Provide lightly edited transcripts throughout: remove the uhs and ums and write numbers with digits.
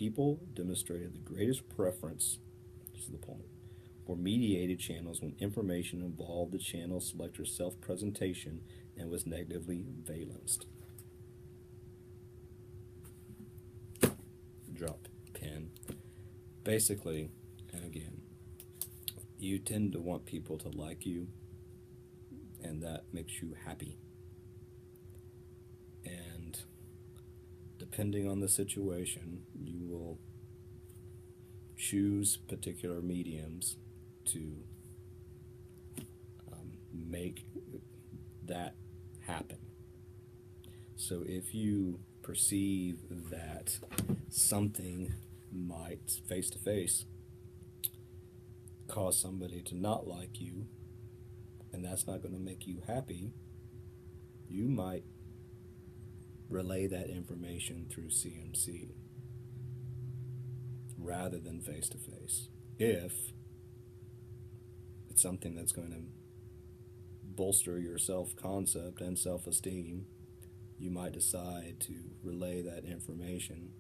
people demonstrated the greatest preference, this is the point, for mediated channels when information involved the channel selector's self-presentation and was negatively valenced. Drop pin. Basically, and again, you tend to want people to like you, and that makes you happy. And depending on the situation, you will choose particular mediums to make that happen. So if you perceive that something might face-to-face cause somebody to not like you, and that's not going to make you happy, you might relay that information through CMC rather than face-to-face. If it's something that's going to bolster your self-concept and self-esteem, you might decide to relay that information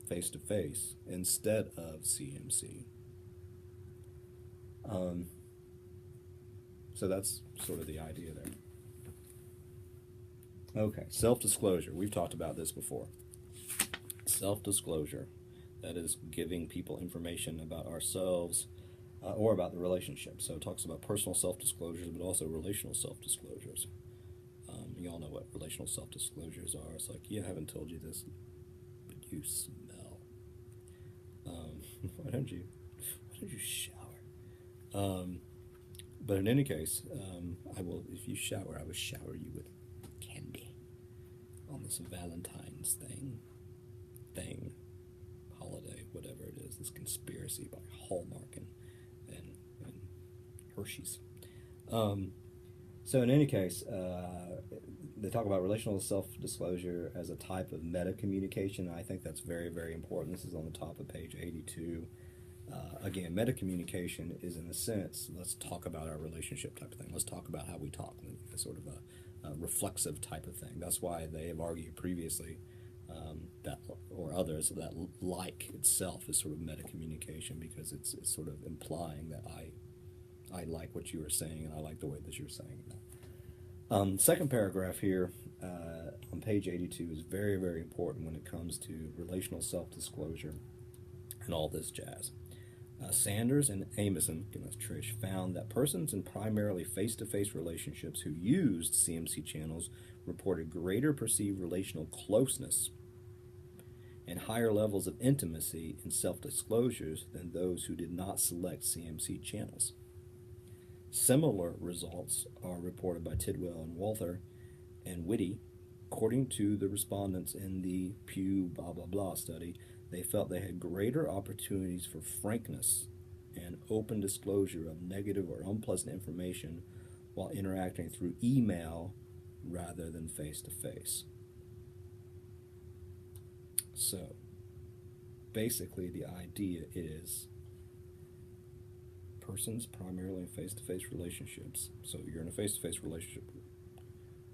face-to-face instead of CMC. So that's sort of the idea there. Okay, self-disclosure. We've talked about this before. Self-disclosure, that is giving people information about ourselves or about the relationship. So it talks about personal self-disclosures, but also relational self-disclosures. You all know what relational self-disclosures are. It's like, yeah, I haven't told you this, but you smell. Why don't you shower? But in any case, if you shower, I will shower you with candy on this Valentine's thing, holiday, whatever it is, this conspiracy by Hallmark and Hershey's. So in any case, they talk about relational self-disclosure as a type of meta-communication. I think that's very, very important. This is on the top of page 82. Again, meta-communication is, in a sense, let's talk about our relationship type of thing. Let's talk about how we talk, sort of a reflexive type of thing. That's why they have argued previously that, or others, that like itself is sort of meta-communication, because it's sort of implying that I like what you were saying and I like the way that you're saying that. Second paragraph here on page 82 is very, very important when it comes to relational self-disclosure and all this jazz. Sanders and Amison, that's Trish, found that persons in primarily face-to-face relationships who used CMC channels reported greater perceived relational closeness and higher levels of intimacy in self-disclosures than those who did not select CMC channels. Similar results are reported by Tidwell and Walther and Whitty. According to the respondents in the Pew blah blah blah study, they felt they had greater opportunities for frankness and open disclosure of negative or unpleasant information while interacting through email rather than face-to-face. So, basically the idea is persons primarily in face-to-face relationships. So you're in a face-to-face relationship,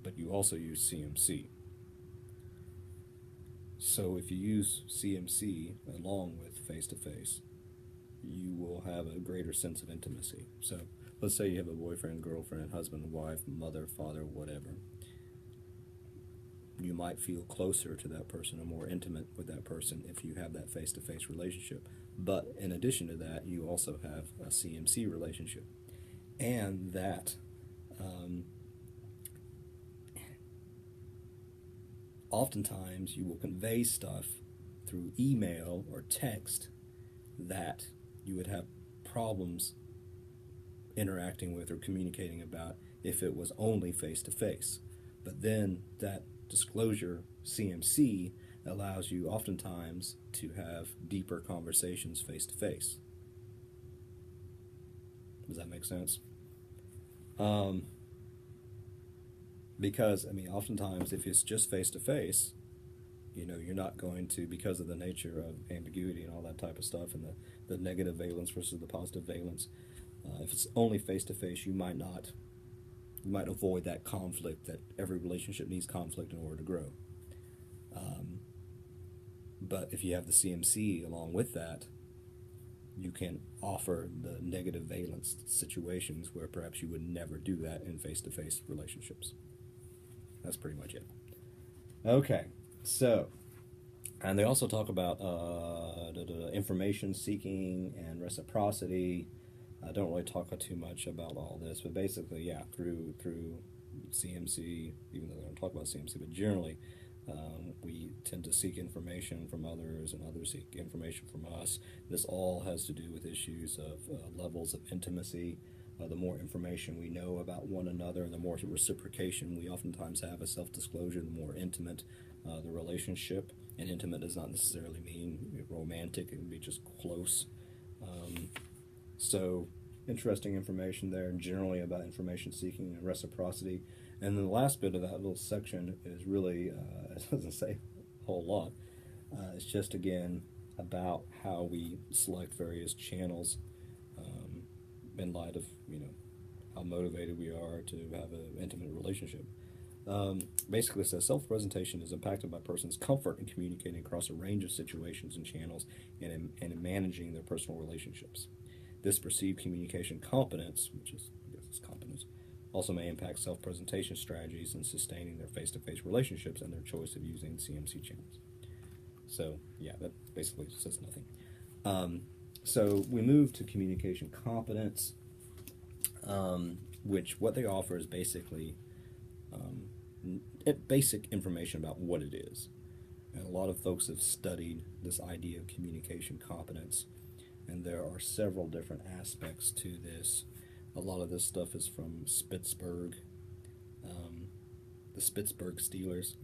but you also use CMC. So if you use CMC along with face-to-face, you will have a greater sense of intimacy. So let's say you have a boyfriend, girlfriend, husband, wife, mother, father, whatever. You might feel closer to that person or more intimate with that person if you have that face-to-face relationship. But in addition to that, you also have a CMC relationship. And that oftentimes you will convey stuff through email or text that you would have problems interacting with or communicating about if it was only face-to-face. But then that disclosure, CMC, allows you oftentimes to have deeper conversations face-to-face. Does that make sense? Because, oftentimes if it's just face-to-face, you're not going to, because of the nature of ambiguity and all that type of stuff and the negative valence versus the positive valence, if it's only face-to-face, you might avoid that conflict, that every relationship needs conflict in order to grow. But if you have the CMC along with that, you can offer the negative valence situations where perhaps you would never do that in face-to-face relationships. That's pretty much it. Okay, so, and they also talk about information seeking and reciprocity. I don't really talk too much about all this, but basically, yeah, through CMC, even though they don't talk about CMC, but generally, we tend to seek information from others, and others seek information from us. This all has to do with issues of levels of intimacy. The more information we know about one another, the more reciprocation we oftentimes have, a self-disclosure, the more intimate the relationship. And intimate does not necessarily mean romantic. It can be just close. So interesting information there, generally about information seeking and reciprocity. And then the last bit of that little section is really, it doesn't say a whole lot. It's just, again, about how we select various channels in light of, how motivated we are to have an intimate relationship. Basically, it says self-presentation is impacted by a person's comfort in communicating across a range of situations and channels and in managing their personal relationships. This perceived communication competence, which is, I guess, it's competence, also may impact self-presentation strategies in sustaining their face-to-face relationships and their choice of using CMC channels. So, yeah, that basically says nothing. So we move to communication competence, which what they offer is basically basic information about what it is. And a lot of folks have studied this idea of communication competence, and there are several different aspects to this. A lot of this stuff is from Pittsburgh, the Pittsburgh Steelers,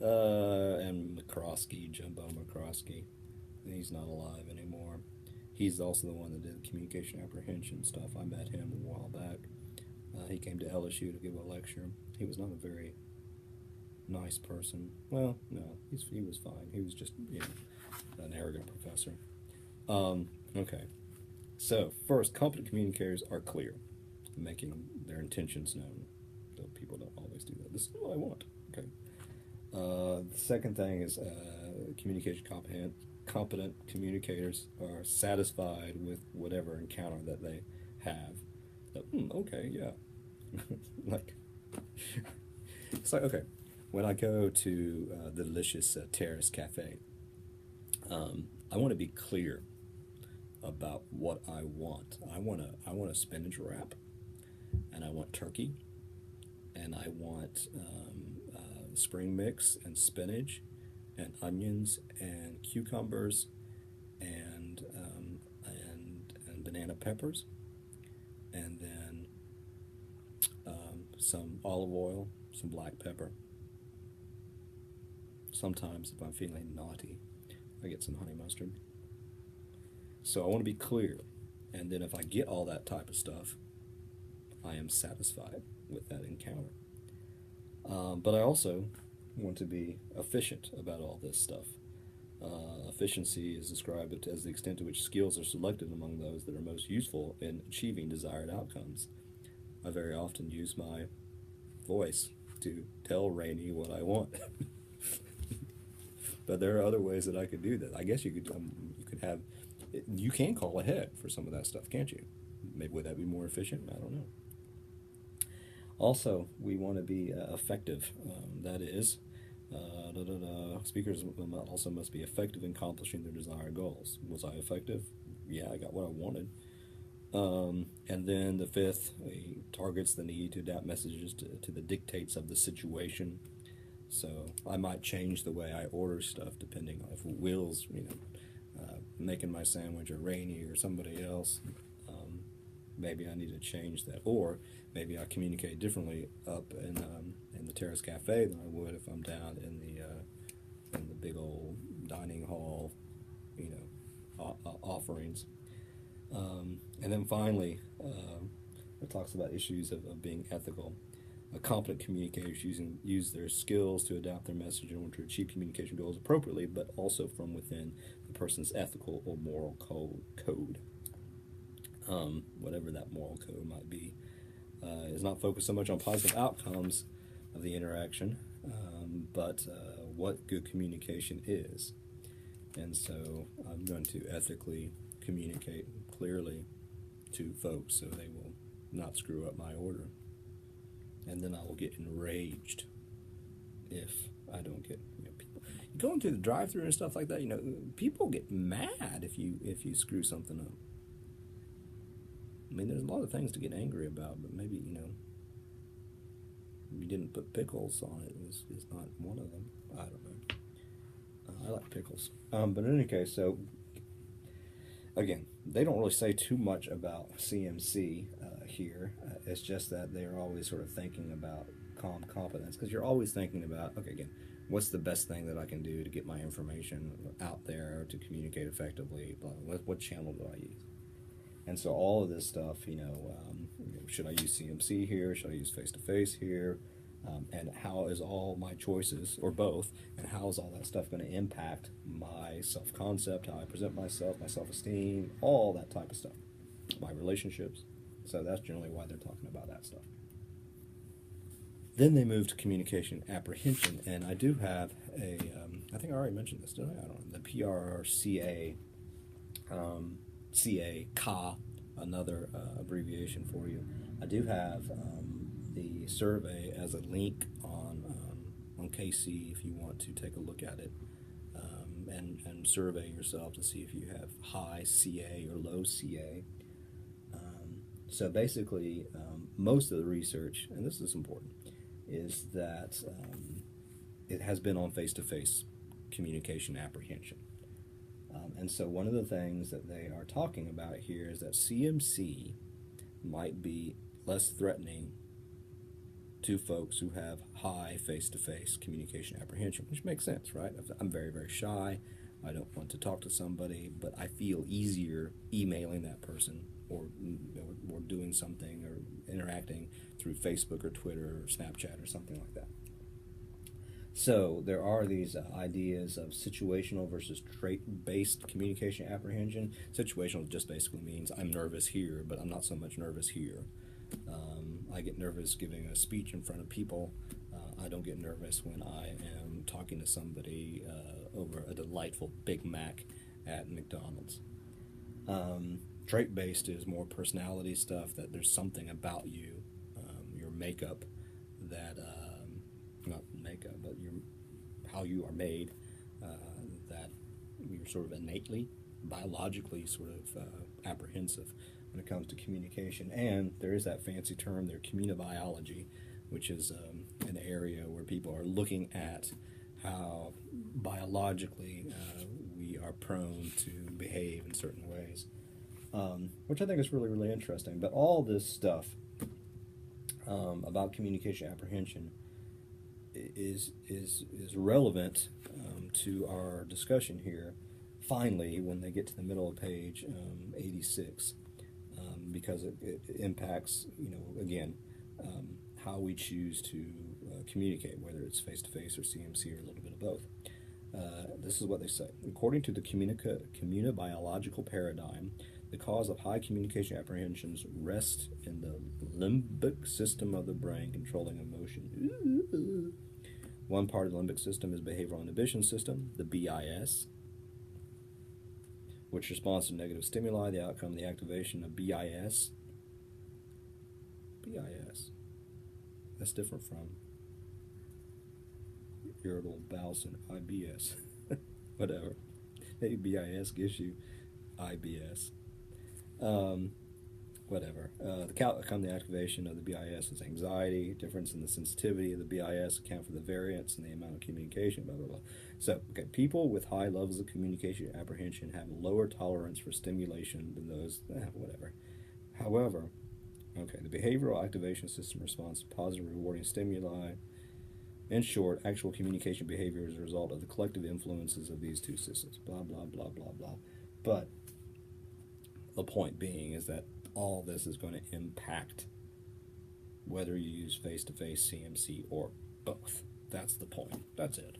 and McCroskey, Jumbo McCroskey. He's not alive anymore. He's also the one that did the communication apprehension stuff. I met him a while back. He came to LSU to give a lecture. He was not a very nice person. Well, no, he was fine. He was just, an arrogant professor. Okay. So, first, competent communicators are clear, making their intentions known. Though people don't always do that. This is what I want. Okay. The second thing is communication competent communicators are satisfied with whatever encounter that they have. Okay, yeah. It's like, okay, when I go to the delicious Terrace Cafe, I want to be clear about what I want. I want a spinach wrap, and I want turkey, and I want spring mix and spinach and onions and cucumbers and banana peppers, and then some olive oil, some black pepper. Sometimes if I'm feeling naughty, I get some honey mustard. So I want to be clear, and then if I get all that type of stuff, I am satisfied with that encounter. But I also want to be efficient about all this stuff. Efficiency is described as the extent to which skills are selected among those that are most useful in achieving desired outcomes. I very often use my voice to tell Rainey what I want. But there are other ways that I could do that. I guess you can call ahead for some of that stuff, can't you? Maybe would that be more efficient? I don't know. Also, we want to be effective. That is, speakers also must be effective in accomplishing their desired goals. Was I effective? Yeah, I got what I wanted. And then the fifth, he targets the need to adapt messages to the dictates of the situation. So I might change the way I order stuff depending on if Will's, making my sandwich, or Rainey or somebody else. Maybe I need to change that, or maybe I communicate differently up in the Terrace Cafe than I would if I'm down in the big old dining hall, offerings. And then finally, it talks about issues of being ethical. Competent communicators use their skills to adapt their message in order to achieve communication goals appropriately, but also from within the person's ethical or moral code. Whatever that moral code might be, is not focused so much on positive outcomes of the interaction, but what good communication is. And so I'm going to ethically communicate clearly to folks so they will not screw up my order. And then I will get enraged if I don't get, people going through the drive-thru and stuff like that. People get mad if you screw something up. I mean, there's a lot of things to get angry about, but maybe you didn't put pickles on it. It's not one of them. I don't know. I like pickles. But in any case, so again, they don't really say too much about CMC here. It's just that they're always sort of thinking about calm competence, because you're always thinking about, okay, again, what's the best thing that I can do to get my information out there to communicate effectively? What channel do I use? And so all of this stuff, should I use CMC here? Should I use face-to-face here? And how is all my choices, or both, and how is all that stuff going to impact my self-concept, how I present myself, my self-esteem, all that type of stuff, my relationships. So that's generally why they're talking about that stuff. Then they move to communication apprehension, and I do have I think I already mentioned this, didn't I? I don't know, the PRCA, CA, another abbreviation for you. I do have the survey as a link on KC if you want to take a look at it, and survey yourself to see if you have high CA or low CA. So basically, most of the research, and this is important, is that it has been on face-to-face communication apprehension. And so one of the things that they are talking about here is that CMC might be less threatening to folks who have high face-to-face communication apprehension, which makes sense, right? I'm very, very shy. I don't want to talk to somebody, but I feel easier emailing that person or doing something or interacting through Facebook or Twitter or Snapchat or something like that. So there are these ideas of situational versus trait-based communication apprehension. Situational just basically means I'm nervous here, but I'm not so much nervous here. I get nervous giving a speech in front of people. I don't get nervous when I am talking to somebody over a delightful Big Mac at McDonald's. Trait-based is more personality stuff, that there's something about you, your makeup, that, not makeup, but how you are made, that you're sort of innately, biologically sort of apprehensive when it comes to communication. And there is that fancy term there, communibiology, which is an area where people are looking at how biologically we are prone to behave in certain ways, which I think is really, really interesting. But all this stuff about communication apprehension is relevant to our discussion here, finally, when they get to the middle of page 86, because it impacts, again, how we choose to communicate, whether it's face-to-face or CMC or a little bit of both. This is what they say. According to the communibiological paradigm, the cause of high communication apprehensions rests in the limbic system of the brain controlling emotion. One part of the limbic system is behavioral inhibition system, the BIS, which responds to negative stimuli. The outcome of the activation of BIS. That's different from irritable bowel syndrome, IBS. Whatever. Maybe BIS gives you IBS. Whatever. The outcome of the activation of the BIS is anxiety. Difference in the sensitivity of the BIS account for the variance in the amount of communication, blah, blah, blah. So, okay, people with high levels of communication apprehension have lower tolerance for stimulation than those, whatever. However, okay, the behavioral activation system responds to positive rewarding stimuli. In short, actual communication behavior is a result of the collective influences of these two systems, blah, blah, blah, blah, blah. But the point being is that all this is going to impact whether you use face-to-face, CMC, or both. That's the point. That's it.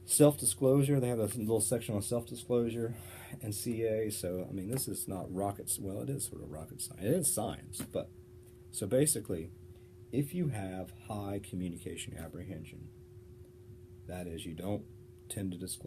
Self-disclosure, they have a little section on self-disclosure and CA. So, I mean, this is not rocket, well, it is sort of rocket science. It is science, but, so basically, if you have high communication apprehension, That is, you don't tend to disclose